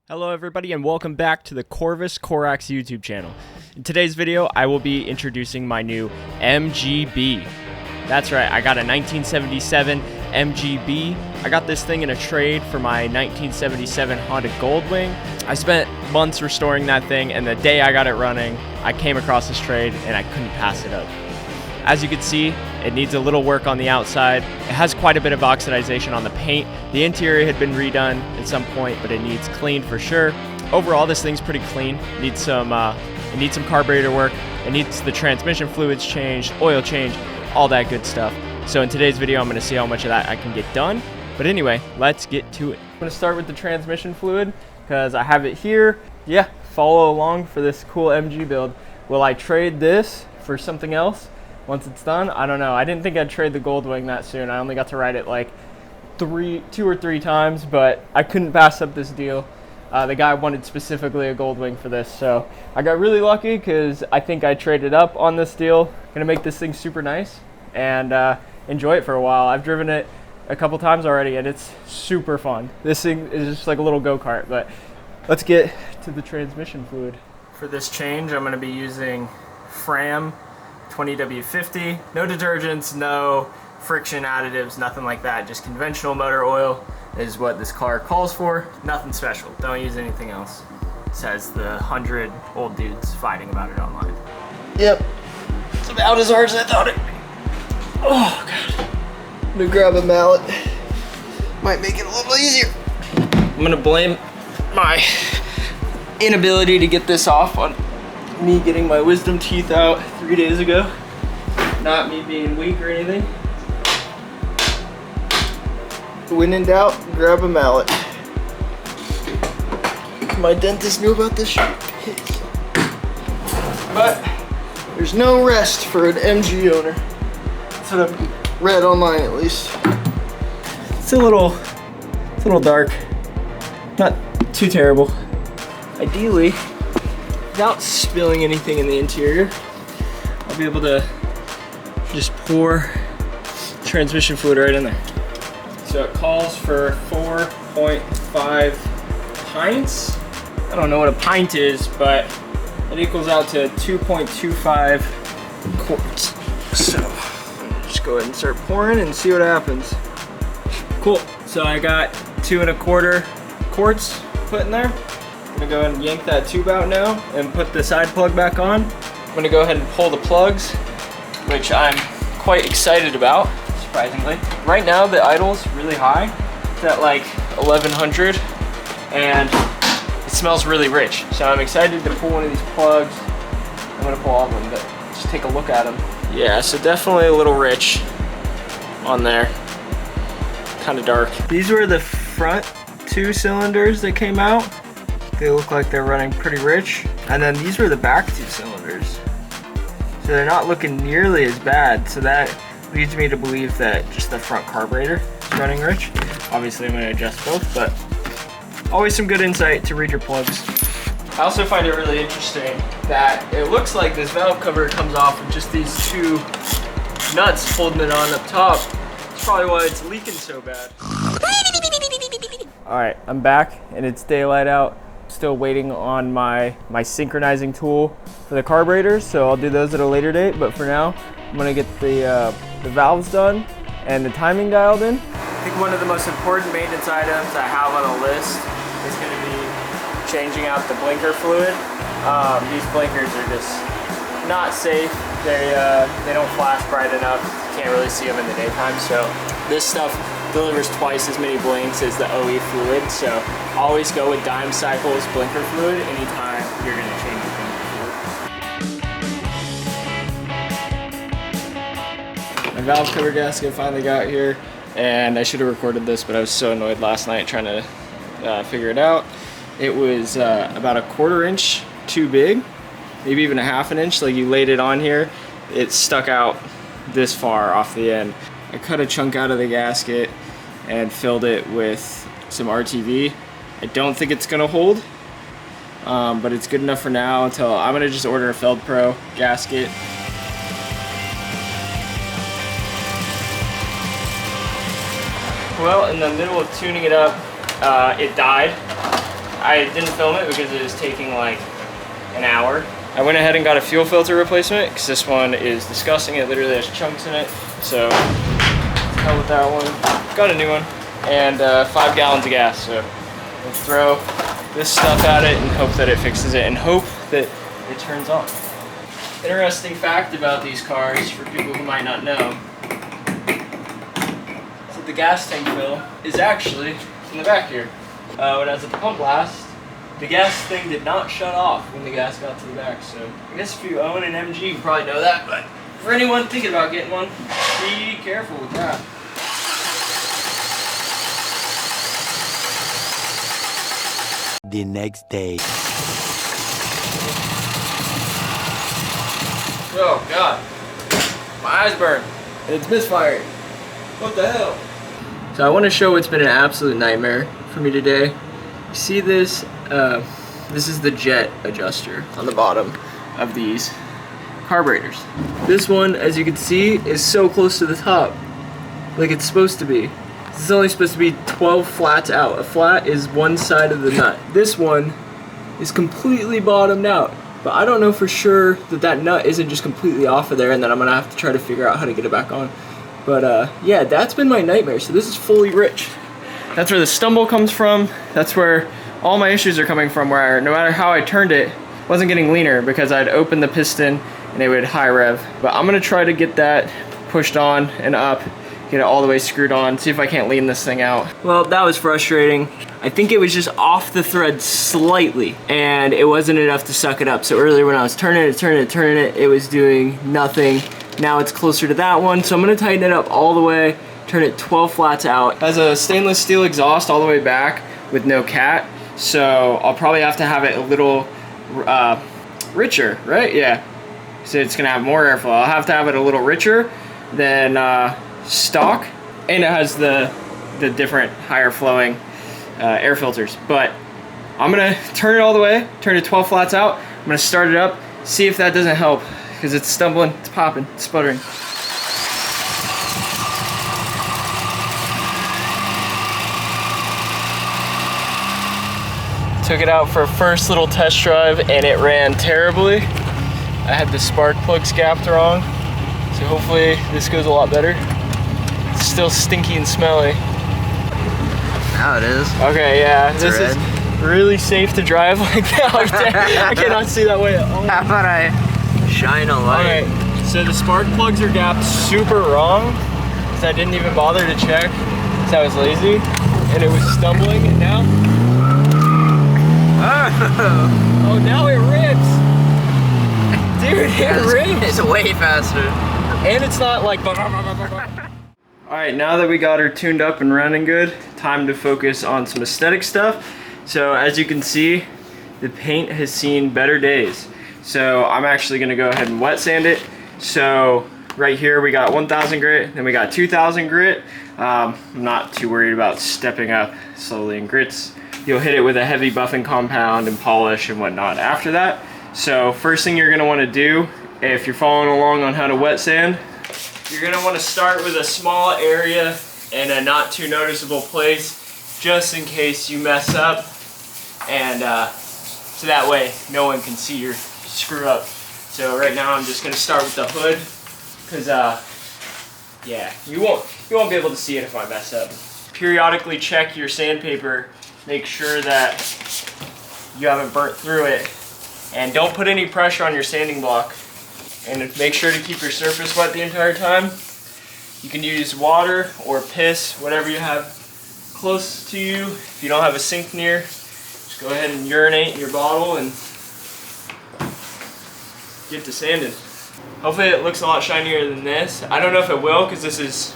Hello everybody and welcome back to the Corvus Corax YouTube channel. In today's video, I will be introducing my new MGB. That's right, I got a 1977 MGB. I got this thing in a trade for my 1977 Honda Goldwing. I spent months restoring that thing, and the day I got it running, I came across this trade and I couldn't pass it up. As you can see, it needs a little work on the outside. It has quite a bit of oxidization on the paint. The interior had been redone at some point, but it needs cleaned for sure. Overall, this thing's pretty clean. It needs some carburetor work. It needs the transmission fluids changed, oil change, all that good stuff. So in today's video, I'm gonna see how much of that I can get done. But anyway, let's get to it. I'm gonna start with the transmission fluid because I have it here. Yeah, follow along for this cool MG build. Will I trade this for something else once it's done? I don't know. I didn't think I'd trade the Goldwing that soon. I only got to ride it like two or three times, but I couldn't pass up this deal. The guy wanted specifically a Goldwing for this, so I got really lucky because I think I traded up on this deal. Gonna make this thing super nice and enjoy it for a while. I've driven it a couple times already and it's super fun. This thing is just like a little go-kart, but let's get to the transmission fluid. For this change, I'm gonna be using Fram 20W50, no detergents, no friction additives, nothing like that. Just conventional motor oil is what this car calls for. Nothing special. Don't use anything else. Says the 100 old dudes fighting about it online. Yep, it's about as hard as I thought it'd be. Oh god. I'm gonna grab a mallet. Might make it a little easier. I'm gonna blame my inability to get this off on me getting my wisdom teeth out 3 days ago. Not me being weak or anything. When in doubt, grab a mallet. My dentist knew about this shit. But there's no rest for an MG owner. That's what I've read online at least. It's a little dark. Not too terrible. Ideally, without spilling anything in the interior, I'll be able to just pour transmission fluid right in there. So it calls for 4.5 pints. I don't know what a pint is, but it equals out to 2.25 quarts. So just go ahead and start pouring and see what happens. Cool, so I got 2 1/4 quarts put in there. I'm gonna go ahead and yank that tube out now and put the side plug back on. I'm gonna go ahead and pull the plugs, which I'm quite excited about, surprisingly. Right now the idle's really high. It's at like 1100 and it smells really rich. So I'm excited to pull one of these plugs. I'm gonna pull all of them, but just take a look at them. Yeah, so definitely a little rich on there. Kind of dark. These were the front 2 cylinders that came out. They look like they're running pretty rich. And then these were the back 2 cylinders. So they're not looking nearly as bad. So that leads me to believe that just the front carburetor is running rich. Obviously I'm gonna adjust both, but always some good insight to read your plugs. I also find it really interesting that it looks like this valve cover comes off with just these 2 nuts holding it on up top. That's probably why it's leaking so bad. All right, I'm back and it's daylight out. Still waiting on my synchronizing tool for the carburetors, so I'll do those at a later date, but for now I'm gonna get the valves done and the timing dialed in. I think one of the most important maintenance items I have on the list is gonna be changing out the blinker fluid. These blinkers are just not safe. They don't flash bright enough. You can't really see them in the daytime, so this stuff delivers twice as many blinks as the OE fluid, so always go with Dime Cycles blinker fluid anytime you're gonna change your blinker fluid. My valve cover gasket finally got here, and I should have recorded this, but I was so annoyed last night trying to figure it out. It was about 1/4 inch too big, maybe even 1/2 inch. Like you laid it on here, it stuck out this far off the end. I cut a chunk out of the gasket and filled it with some RTV. I don't think it's gonna hold, but it's good enough for now until I'm gonna just order a Feld Pro gasket. Well, in the middle of tuning it up, it died. I didn't film it because it was taking like an hour. I went ahead and got a fuel filter replacement because this one is disgusting. It literally has chunks in it. So, hell with that one. Got a new one. And 5 gallons of gas. So, we'll throw this stuff at it and hope that it fixes it and hope that it turns on. Interesting fact about these cars for people who might not know. So the gas tank fill is actually in the back here. When I was at the pump last, the gas thing did not shut off when the gas got to the back. So I guess if you own an MG, you probably know that. But for anyone thinking about getting one, be careful with that. The next day. Oh God, my eyes burn. It's misfiring. What the hell? So I want to show what's been an absolute nightmare for me today. You see this? This is the jet adjuster on the bottom of these carburetors. This one, as you can see, is so close to the top, like it's supposed to be. This is only supposed to be 12 flats out. A flat is one side of the nut. This one is completely bottomed out. But I don't know for sure that that nut isn't just completely off of there and then I'm gonna have to try to figure out how to get it back on. But yeah, that's been my nightmare. So this is fully rich. That's where the stumble comes from. That's where all my issues are coming from, where no matter how I turned it, it wasn't getting leaner because I'd open the piston and it would high rev. But I'm gonna try to get that pushed on and up, get it all the way screwed on, see if I can't lean this thing out. Well, that was frustrating. I think it was just off the thread slightly and it wasn't enough to suck it up. So earlier when I was turning it, it was doing nothing. Now it's closer to that one. So I'm gonna tighten it up all the way, turn it 12 flats out. It has a stainless steel exhaust all the way back with no cat. So I'll probably have to have it a little richer, right? Yeah, so it's gonna have more airflow. I'll have to have it a little richer than stock, and it has the different higher flowing air filters. But I'm gonna turn it all the way, turn it 12 flats out. I'm gonna start it up, see if that doesn't help, because it's stumbling, it's popping, it's sputtering. Took it out for a first little test drive and it ran terribly. I had the spark plugs gapped wrong, so hopefully this goes a lot better. It's still stinky and smelly. Now it is. Okay, yeah, it's this red. Is really safe to drive like that. I cannot see that way at all. How about I shine a light? Okay, so the spark plugs are gapped super wrong, because I didn't even bother to check, because I was lazy, and it was stumbling, and now, oh, now it rips. Dude, it rips. It's way faster. And it's not like... Alright, now that we got her tuned up and running good, time to focus on some aesthetic stuff. So as you can see, the paint has seen better days. So I'm actually going to go ahead and wet sand it. So right here we got 1000 grit, then we got 2000 grit. I'm not too worried about stepping up slowly in grits. You'll hit it with a heavy buffing compound and polish and whatnot after that. So first thing you're gonna wanna do, if you're following along on how to wet sand, you're gonna wanna start with a small area and a not too noticeable place, just in case you mess up, and so that way no one can see your screw up. So right now I'm just gonna start with the hood, because yeah, you won't be able to see it if I mess up. Periodically check your sandpaper. Make sure that you haven't burnt through it, and don't put any pressure on your sanding block, and make sure to keep your surface wet the entire time. You can use water or piss, whatever you have close to you. If you don't have a sink near, just go ahead and urinate in your bottle and get to sanding. Hopefully it looks a lot shinier than this. I don't know if it will, because this is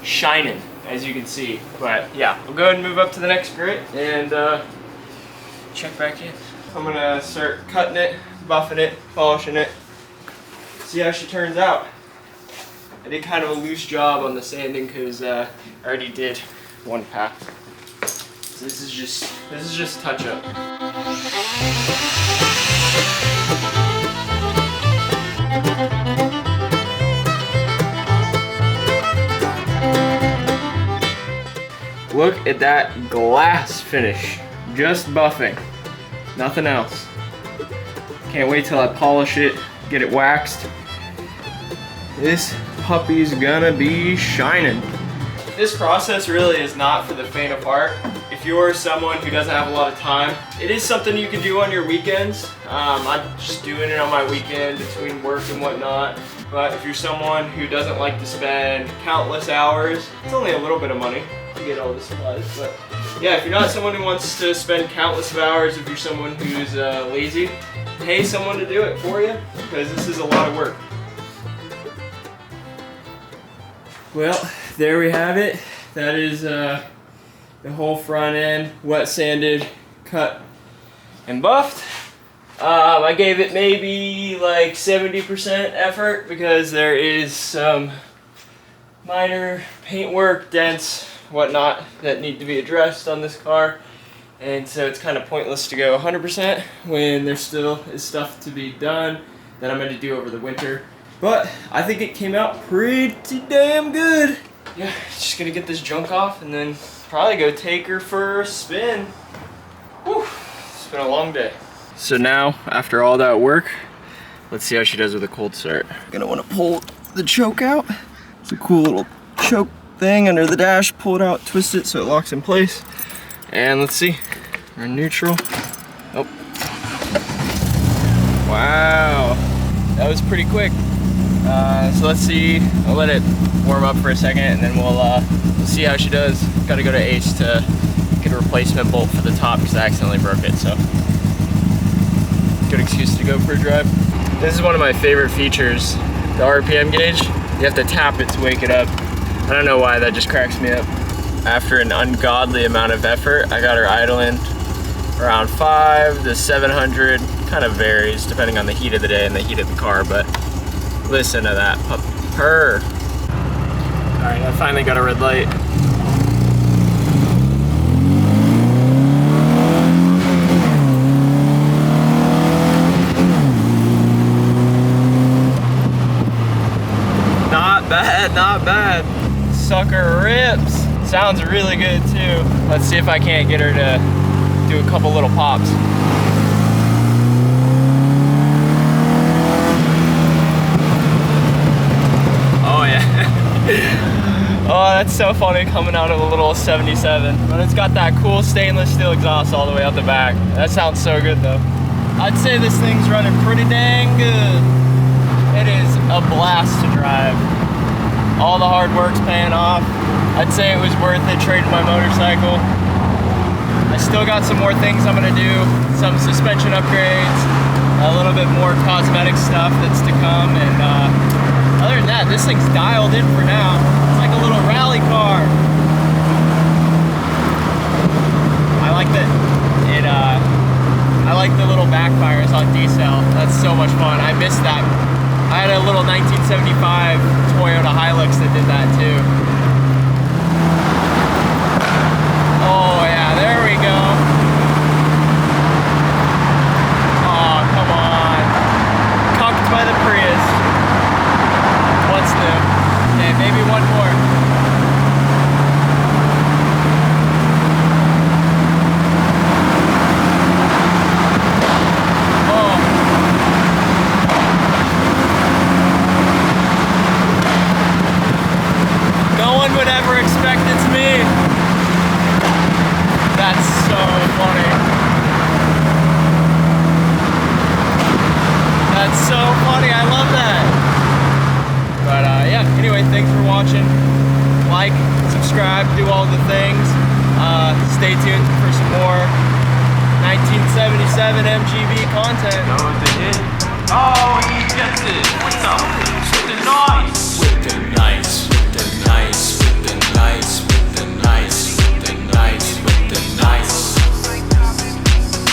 shining, as you can see. But yeah, we'll go ahead and move up to the next grit and check back in. I'm gonna start cutting it, buffing it, polishing it, see how she turns out. I did kind of a loose job on the sanding because I already did one pack. So this is just touch up. Look at that glass finish. Just buffing, nothing else. Can't wait till I polish it, get it waxed. This puppy's gonna be shining. This process really is not for the faint of heart. If you're someone who doesn't have a lot of time, it is something you can do on your weekends. I'm just doing it on my weekend between work and whatnot. But if you're someone who doesn't like to spend countless hours, it's only a little bit of money to get all the supplies. But yeah, if you're not someone who wants to spend countless of hours, if you're someone who's lazy, pay someone to do it for you, because this is a lot of work. Well, there we have it. That is the whole front end, wet sanded, cut, and buffed. I gave it maybe like 70% effort because there is some minor paintwork, dents, whatnot that need to be addressed on this car. And so it's kind of pointless to go 100% when there still is stuff to be done that I'm going to do over the winter. But I think it came out pretty damn good. Yeah, just gonna get this junk off and then probably go take her for a spin. Whew, it's been a long day. So now, after all that work, let's see how she does with a cold start. Gonna wanna pull the choke out. It's a cool little choke thing under the dash. Pull it out, twist it so it locks in place. And let's see, we're in neutral. Oh. Wow, that was pretty quick. So let's see, I'll let it warm up for a second and then we'll see how she does. Gotta go to Ace to get a replacement bolt for the top because I accidentally broke it, so good excuse to go for a drive. This is one of my favorite features, the RPM gauge. You have to tap it to wake it up. I don't know why, that just cracks me up. After an ungodly amount of effort, I got her idling around 5 to 700, kind of varies depending on the heat of the day and the heat of the car, but listen to that purr. All right, I finally got a red light. Not bad, not bad. Sucker rips. Sounds really good too. Let's see if I can't get her to do a couple little pops. Oh, that's so funny coming out of a little 77. But it's got that cool stainless steel exhaust all the way out the back. That sounds so good though. I'd say this thing's running pretty dang good. It is a blast to drive. All the hard work's paying off. I'd say it was worth it trading my motorcycle. I still got some more things I'm gonna do. Some suspension upgrades, a little bit more cosmetic stuff that's to come, and other than that, this thing's dialed in for now. It's like a little rally car. I like that I like the little backfires on decel. That's so much fun. I missed that. I had a little 1975 Toyota Hilux that did that too. Oh yeah, there we go. Oh, come on. Cucked by the Prius. What's new? Okay, maybe one more. Oh. No one would ever expect it's me. That's so funny. That's so funny, I love that. But yeah, anyway, thanks for watching. Like, subscribe, do all the things. Stay tuned for some more 1977 MGB content. Know what they did? Oh, he gets it. What's up? With the nice. With the nice. With the nice. With the nice. With the nice. With the nice. With the nice.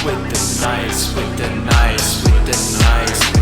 With the nice. With the nice. With the nice.